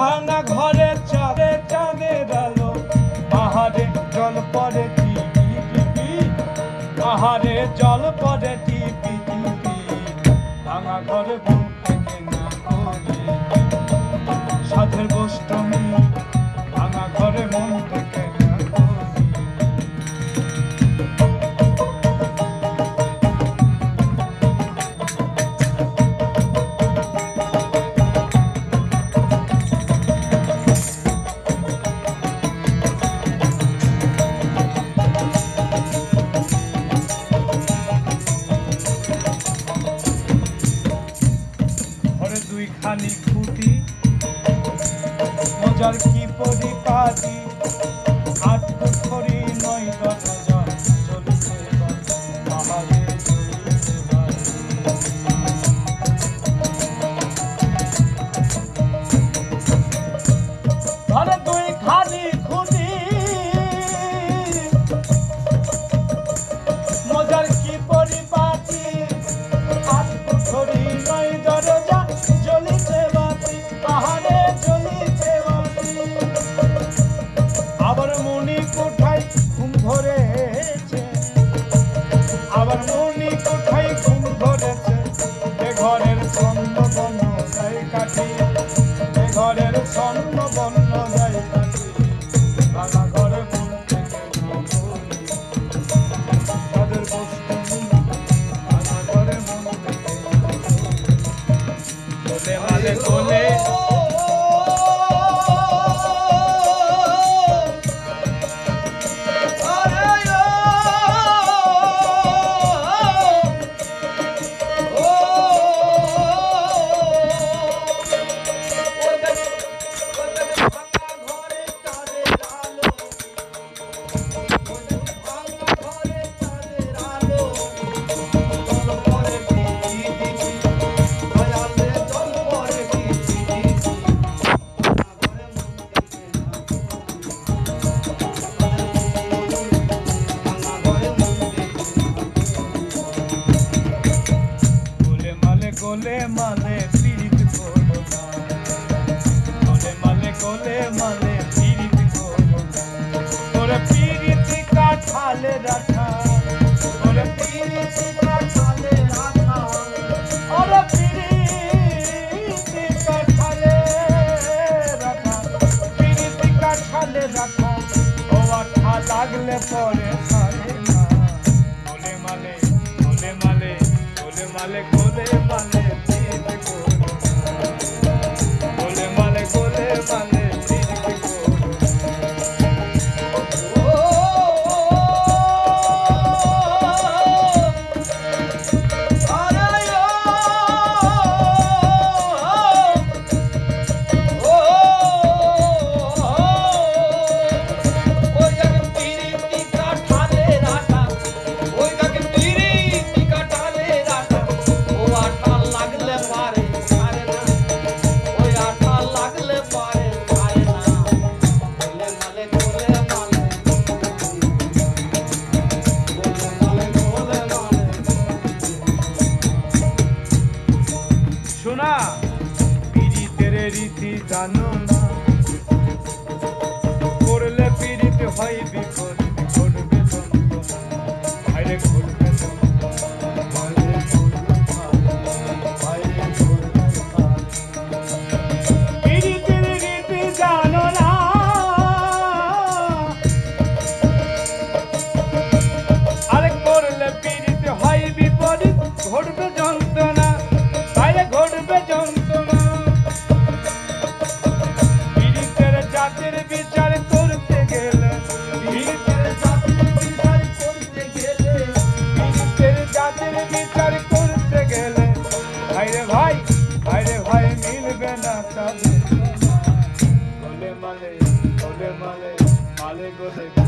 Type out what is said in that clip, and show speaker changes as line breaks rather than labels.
ভাঙা ঘরে চাঁদে চাঁদের আলো পাহাড়ে জল পড়ে টিপি টিপি পাহাড়ে জল পড়ে টিপি টিপি ভাঙা ঘরে ঘুম থেকে না করে সাধের গোষ্ঠী ভাঙা ঘরে মন থেকে দুইখানি খুঁটি মজার কি পরিপাটি আট পুকুরি নয় দরজন চলছে পাহাড়ে ধরে দুইখানি খুঁটি মজার কি পরিপাটি আট পুকুরি নয় দরজন আবার মনি কোঠায় ঘুম ধরেছে আবার মনি কোঠায় ঘুম ধরেছে এ ঘরের স্বর্ণ বন্য যাই কাটি এ ঘরের স্বর্ণ বন্য যাই কাটি ভাঙা ঘরে ঘুম থেকে তাদের বস্তু ভাঙা ঘরে মন থেকে কোলে মালে কোলে গোলে মালে পীড়িত করবো না গোলে মালে পীড়িত করবো না তোরে পীড়িত কাঠালে রাখা তোরে পীড়িত কাঠালে রাখা ওরে পীড়িত কাঠালে রাখা পীড়িত কাঠালে রাখা ও আঠা লাগলে পরে সারে না গোলে মালে গোলে মালে গোলে মালে গোলে মালে শোনা পীড়িতের রীতি জানো না করলে পীড়িত হয় বিপদ ঘটবে বাইরে ঘটবে পীড়িতের রীতি জানো না আরে করলে পীড়িত হয় বিপদ ঘটবে যন্ত্রণা ঘটবে যন্ত্রণা পীড়িতের জাতির বিচার করতে গেলে পীড়িতের জাতির বিচার করতে গেলে পীড়িতের জাতির বিচার করতে গেলে ভাইরে ভাই মিলবে না তাদের গোলে মালে মালে গোলে